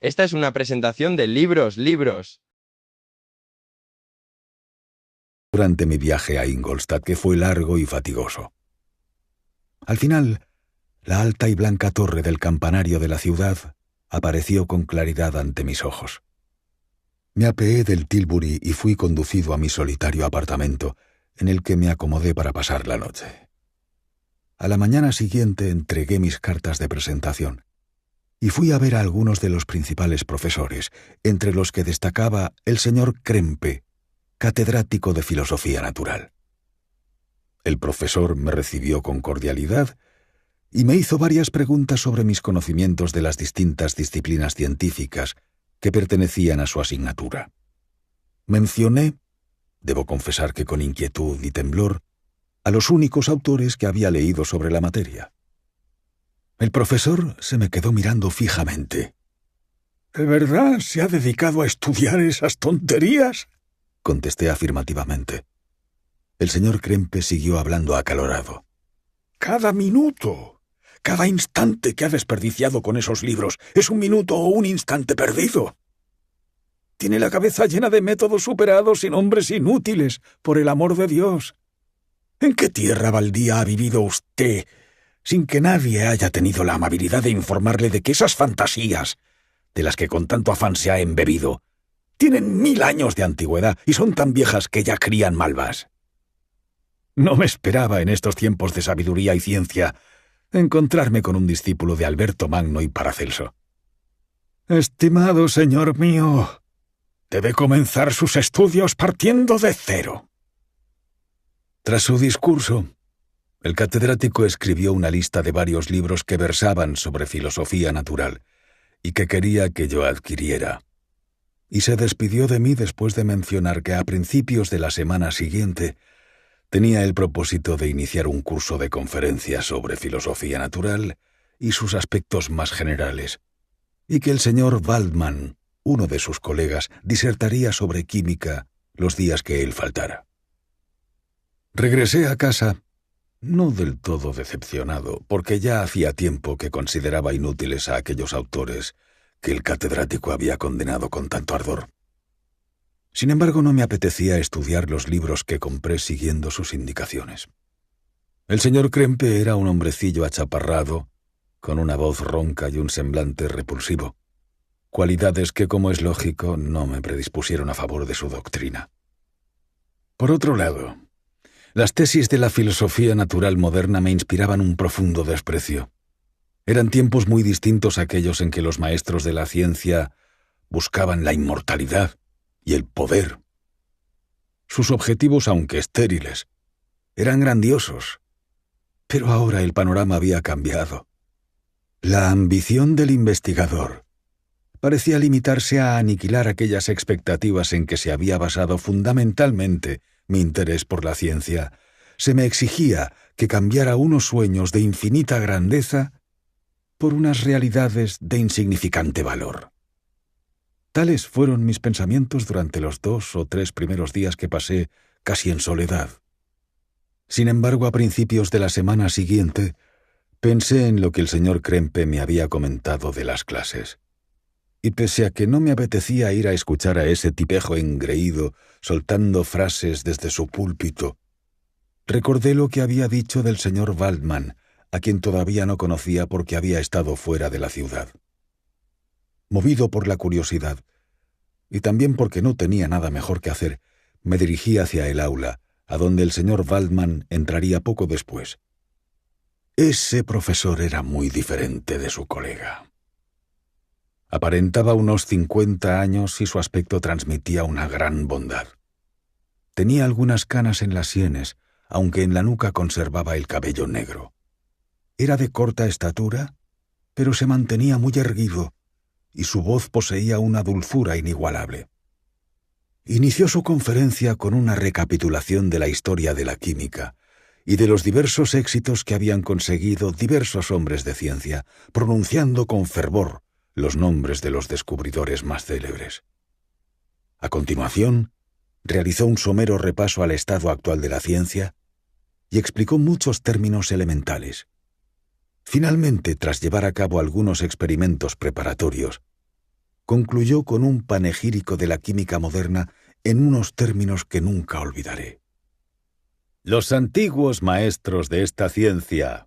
Esta es una presentación de libros. Durante mi viaje a Ingolstadt, que fue largo y fatigoso. Al final, la alta y blanca torre del campanario de la ciudad apareció con claridad ante mis ojos. Me apeé del Tilbury y fui conducido a mi solitario apartamento, en el que me acomodé para pasar la noche. A la mañana siguiente entregué mis cartas de presentación y fui a ver a algunos de los principales profesores, entre los que destacaba el señor Krempe, catedrático de filosofía natural. El profesor me recibió con cordialidad y me hizo varias preguntas sobre mis conocimientos de las distintas disciplinas científicas que pertenecían a su asignatura. Mencioné, debo confesar que con inquietud y temblor, a los únicos autores que había leído sobre la materia. El profesor se me quedó mirando fijamente. ¿De verdad se ha dedicado a estudiar esas tonterías? Contesté afirmativamente. El señor Krempe siguió hablando acalorado. Cada minuto, cada instante que ha desperdiciado con esos libros es un minuto o un instante perdido. Tiene la cabeza llena de métodos superados y nombres inútiles, por el amor de Dios. ¿En qué tierra baldía ha vivido usted sin que nadie haya tenido la amabilidad de informarle de que esas fantasías, de las que con tanto afán se ha embebido, tienen 1000 años de antigüedad y son tan viejas que ya crían malvas? No me esperaba en estos tiempos de sabiduría y ciencia encontrarme con un discípulo de Alberto Magno y Paracelso. Estimado señor mío, debe comenzar sus estudios partiendo de cero. Tras su discurso, el catedrático escribió una lista de varios libros que versaban sobre filosofía natural y que quería que yo adquiriera, y se despidió de mí después de mencionar que a principios de la semana siguiente tenía el propósito de iniciar un curso de conferencias sobre filosofía natural y sus aspectos más generales, y que el señor Waldman, uno de sus colegas, disertaría sobre química los días que él faltara. Regresé a casa, no del todo decepcionado, porque ya hacía tiempo que consideraba inútiles a aquellos autores que el catedrático había condenado con tanto ardor. Sin embargo, no me apetecía estudiar los libros que compré siguiendo sus indicaciones. El señor Krempe era un hombrecillo achaparrado, con una voz ronca y un semblante repulsivo, cualidades que, como es lógico, no me predispusieron a favor de su doctrina. Por otro lado, las tesis de la filosofía natural moderna me inspiraban un profundo desprecio. Eran tiempos muy distintos a aquellos en que los maestros de la ciencia buscaban la inmortalidad y el poder. Sus objetivos, aunque estériles, eran grandiosos, pero ahora el panorama había cambiado. La ambición del investigador parecía limitarse a aniquilar aquellas expectativas en que se había basado fundamentalmente mi interés por la ciencia. Se me exigía que cambiara unos sueños de infinita grandeza por unas realidades de insignificante valor. Tales fueron mis pensamientos durante los 2 o 3 primeros días que pasé casi en soledad. Sin embargo, a principios de la semana siguiente, pensé en lo que el señor Krempe me había comentado de las clases. Y pese a que no me apetecía ir a escuchar a ese tipejo engreído soltando frases desde su púlpito, recordé lo que había dicho del señor Waldman, a quien todavía no conocía porque había estado fuera de la ciudad. Movido por la curiosidad, y también porque no tenía nada mejor que hacer, me dirigí hacia el aula, a donde el señor Waldman entraría poco después. Ese profesor era muy diferente de su colega. Aparentaba unos 50 años y su aspecto transmitía una gran bondad. Tenía algunas canas en las sienes, aunque en la nuca conservaba el cabello negro. Era de corta estatura, pero se mantenía muy erguido, y su voz poseía una dulzura inigualable. Inició su conferencia con una recapitulación de la historia de la química y de los diversos éxitos que habían conseguido diversos hombres de ciencia, pronunciando con fervor los nombres de los descubridores más célebres. A continuación, realizó un somero repaso al estado actual de la ciencia y explicó muchos términos elementales. Finalmente, tras llevar a cabo algunos experimentos preparatorios, concluyó con un panegírico de la química moderna en unos términos que nunca olvidaré. Los antiguos maestros de esta ciencia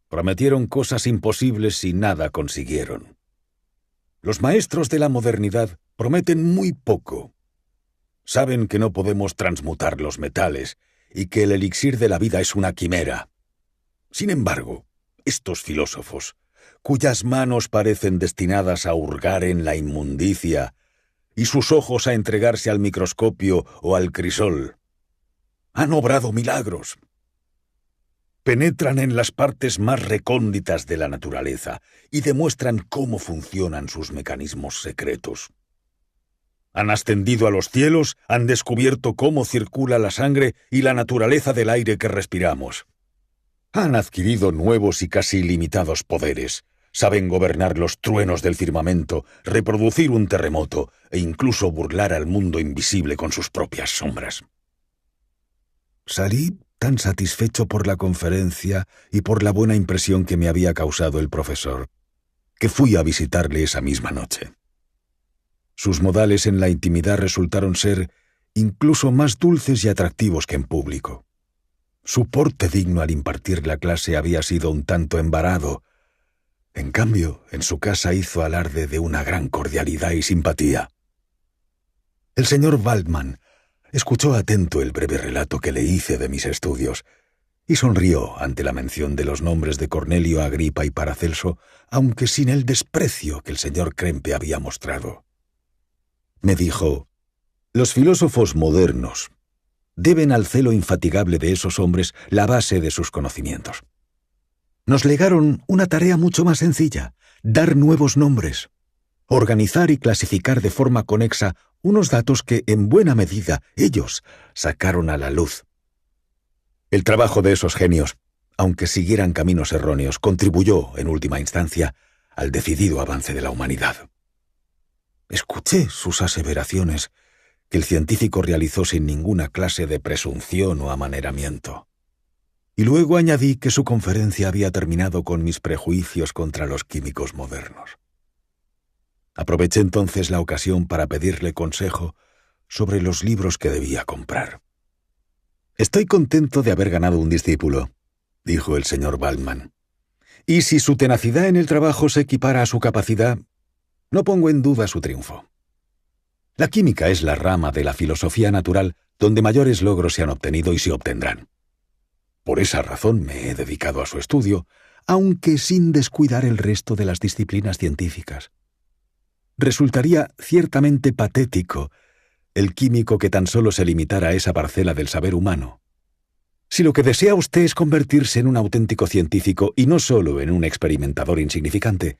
prometieron cosas imposibles y nada consiguieron. Los maestros de la modernidad prometen muy poco. Saben que no podemos transmutar los metales y que el elixir de la vida es una quimera. Sin embargo, estos filósofos, cuyas manos parecen destinadas a hurgar en la inmundicia y sus ojos a entregarse al microscopio o al crisol, han obrado milagros. Penetran en las partes más recónditas de la naturaleza y demuestran cómo funcionan sus mecanismos secretos. Han ascendido a los cielos, han descubierto cómo circula la sangre y la naturaleza del aire que respiramos. Han adquirido nuevos y casi ilimitados poderes. Saben gobernar los truenos del firmamento, reproducir un terremoto e incluso burlar al mundo invisible con sus propias sombras. Salí tan satisfecho por la conferencia y por la buena impresión que me había causado el profesor, que fui a visitarle esa misma noche. Sus modales en la intimidad resultaron ser incluso más dulces y atractivos que en público. Su porte digno al impartir la clase había sido un tanto embarado. En cambio, en su casa hizo alarde de una gran cordialidad y simpatía. El señor Waldman escuchó atento el breve relato que le hice de mis estudios y sonrió ante la mención de los nombres de Cornelio, Agripa y Paracelso, aunque sin el desprecio que el señor Krempe había mostrado. Me dijo: los filósofos modernos deben al celo infatigable de esos hombres la base de sus conocimientos. Nos legaron una tarea mucho más sencilla: dar nuevos nombres, organizar y clasificar de forma conexa unos datos que, en buena medida, ellos sacaron a la luz. El trabajo de esos genios, aunque siguieran caminos erróneos, contribuyó, en última instancia, al decidido avance de la humanidad. Escuché sus aseveraciones, que el científico realizó sin ninguna clase de presunción o amaneramiento. Y luego añadí que su conferencia había terminado con mis prejuicios contra los químicos modernos. Aproveché entonces la ocasión para pedirle consejo sobre los libros que debía comprar. «Estoy contento de haber ganado un discípulo», dijo el señor Waldman. «Y si su tenacidad en el trabajo se equipara a su capacidad, no pongo en duda su triunfo. La química es la rama de la filosofía natural donde mayores logros se han obtenido y se obtendrán. Por esa razón me he dedicado a su estudio, aunque sin descuidar el resto de las disciplinas científicas. Resultaría ciertamente patético el químico que tan solo se limitara a esa parcela del saber humano. Si lo que desea usted es convertirse en un auténtico científico y no solo en un experimentador insignificante,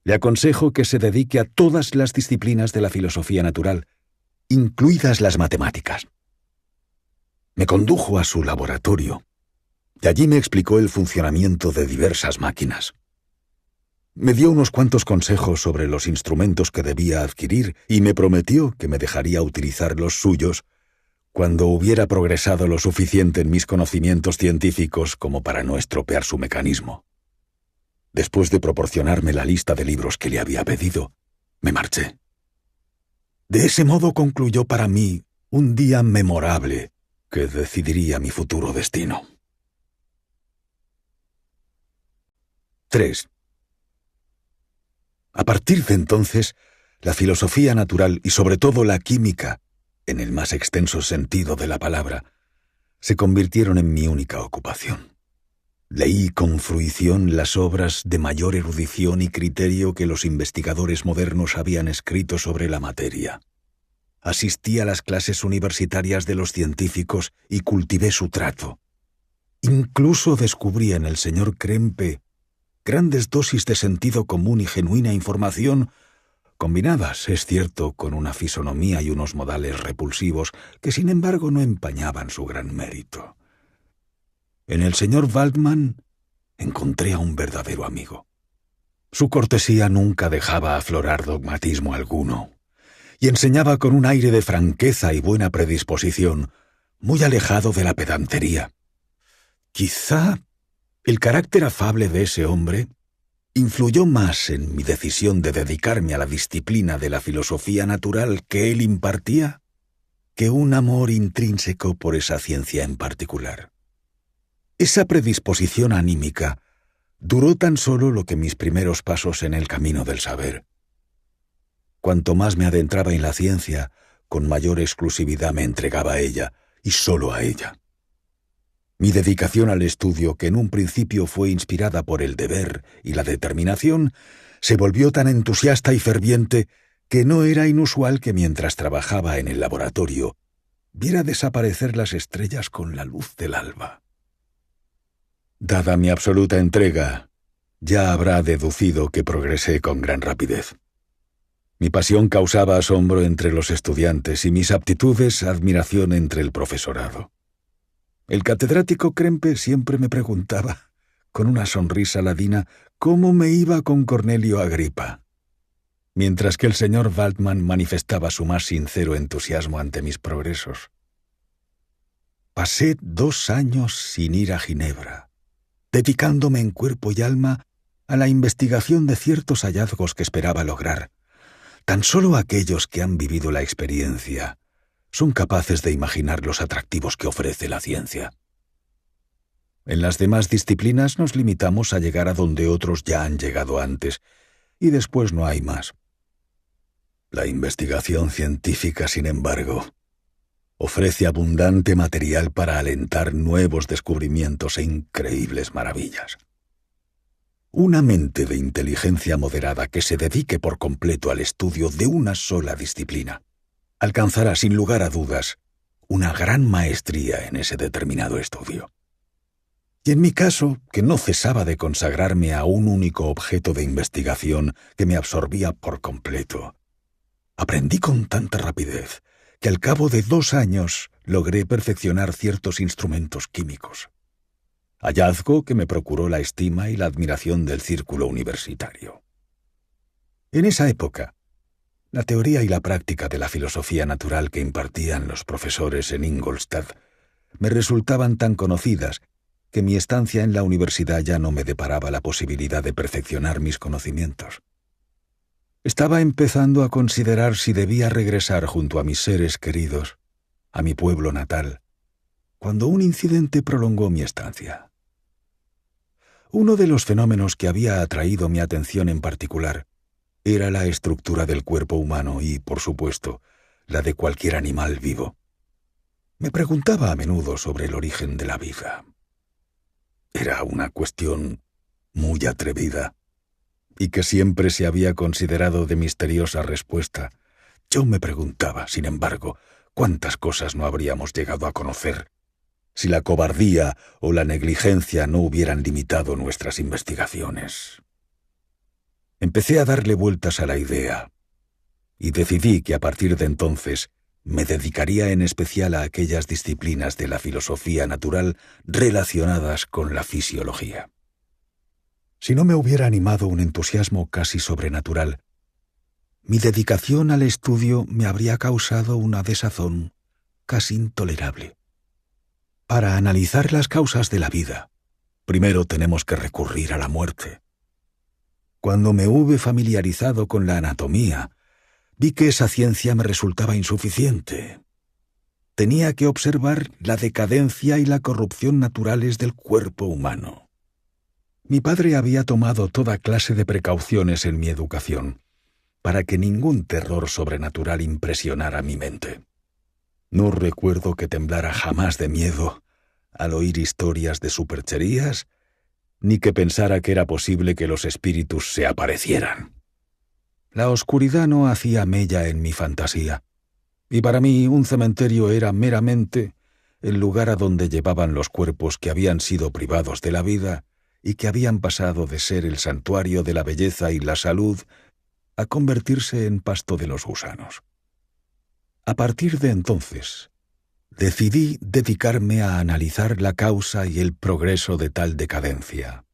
le aconsejo que se dedique a todas las disciplinas de la filosofía natural, incluidas las matemáticas». Me condujo a su laboratorio y allí me explicó el funcionamiento de diversas máquinas. Me dio unos cuantos consejos sobre los instrumentos que debía adquirir y me prometió que me dejaría utilizar los suyos cuando hubiera progresado lo suficiente en mis conocimientos científicos como para no estropear su mecanismo. Después de proporcionarme la lista de libros que le había pedido, me marché. De ese modo concluyó para mí un día memorable que decidiría mi futuro destino. 3. A partir de entonces, la filosofía natural y sobre todo la química, en el más extenso sentido de la palabra, se convirtieron en mi única ocupación. Leí con fruición las obras de mayor erudición y criterio que los investigadores modernos habían escrito sobre la materia. Asistí a las clases universitarias de los científicos y cultivé su trato. Incluso descubrí en el señor Krempe grandes dosis de sentido común y genuina información, combinadas, es cierto, con una fisonomía y unos modales repulsivos que sin embargo no empañaban su gran mérito. En el señor Waldman encontré a un verdadero amigo. Su cortesía nunca dejaba aflorar dogmatismo alguno, y enseñaba con un aire de franqueza y buena predisposición, muy alejado de la pedantería. Quizá el carácter afable de ese hombre influyó más en mi decisión de dedicarme a la disciplina de la filosofía natural que él impartía que un amor intrínseco por esa ciencia en particular. Esa predisposición anímica duró tan solo lo que mis primeros pasos en el camino del saber. Cuanto más me adentraba en la ciencia, con mayor exclusividad me entregaba a ella, y solo a ella. Mi dedicación al estudio, que en un principio fue inspirada por el deber y la determinación, se volvió tan entusiasta y ferviente que no era inusual que mientras trabajaba en el laboratorio viera desaparecer las estrellas con la luz del alba. Dada mi absoluta entrega, ya habrá deducido que progresé con gran rapidez. Mi pasión causaba asombro entre los estudiantes y mis aptitudes admiración entre el profesorado. El catedrático Krempe siempre me preguntaba, con una sonrisa ladina, cómo me iba con Cornelio Agripa, mientras que el señor Waldman manifestaba su más sincero entusiasmo ante mis progresos. Pasé 2 años sin ir a Ginebra, dedicándome en cuerpo y alma a la investigación de ciertos hallazgos que esperaba lograr. Tan solo aquellos que han vivido la experiencia son capaces de imaginar los atractivos que ofrece la ciencia. En las demás disciplinas nos limitamos a llegar a donde otros ya han llegado antes, y después no hay más. La investigación científica, sin embargo, ofrece abundante material para alentar nuevos descubrimientos e increíbles maravillas. Una mente de inteligencia moderada que se dedique por completo al estudio de una sola disciplina alcanzará, sin lugar a dudas, una gran maestría en ese determinado estudio. Y en mi caso, que no cesaba de consagrarme a un único objeto de investigación que me absorbía por completo, aprendí con tanta rapidez que al cabo de 2 años logré perfeccionar ciertos instrumentos químicos. Hallazgo que me procuró la estima y la admiración del círculo universitario. En esa época, la teoría y la práctica de la filosofía natural que impartían los profesores en Ingolstadt me resultaban tan conocidas que mi estancia en la universidad ya no me deparaba la posibilidad de perfeccionar mis conocimientos. Estaba empezando a considerar si debía regresar junto a mis seres queridos, a mi pueblo natal, cuando un incidente prolongó mi estancia. Uno de los fenómenos que había atraído mi atención en particular era la estructura del cuerpo humano y, por supuesto, la de cualquier animal vivo. Me preguntaba a menudo sobre el origen de la vida. Era una cuestión muy atrevida y que siempre se había considerado de misteriosa respuesta. Yo me preguntaba, sin embargo, cuántas cosas no habríamos llegado a conocer si la cobardía o la negligencia no hubieran limitado nuestras investigaciones. Empecé a darle vueltas a la idea y decidí que a partir de entonces me dedicaría en especial a aquellas disciplinas de la filosofía natural relacionadas con la fisiología. Si no me hubiera animado un entusiasmo casi sobrenatural, mi dedicación al estudio me habría causado una desazón casi intolerable. Para analizar las causas de la vida, primero tenemos que recurrir a la muerte. Cuando me hube familiarizado con la anatomía, vi que esa ciencia me resultaba insuficiente. Tenía que observar la decadencia y la corrupción naturales del cuerpo humano. Mi padre había tomado toda clase de precauciones en mi educación, para que ningún terror sobrenatural impresionara mi mente. No recuerdo que temblara jamás de miedo al oír historias de supercherías, ni que pensara que era posible que los espíritus se aparecieran. La oscuridad no hacía mella en mi fantasía, y para mí un cementerio era meramente el lugar a donde llevaban los cuerpos que habían sido privados de la vida y que habían pasado de ser el santuario de la belleza y la salud a convertirse en pasto de los gusanos. A partir de entonces, decidí dedicarme a analizar la causa y el progreso de tal decadencia,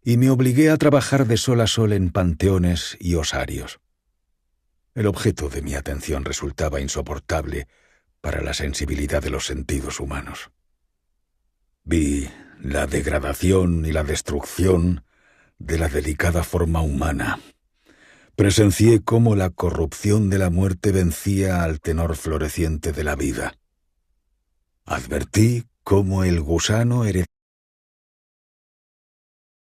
y me obligué a trabajar de sol a sol en panteones y osarios. El objeto de mi atención resultaba insoportable para la sensibilidad de los sentidos humanos. Vi la degradación y la destrucción de la delicada forma humana. Presencié cómo la corrupción de la muerte vencía al tenor floreciente de la vida. Advertí cómo el gusano heredaba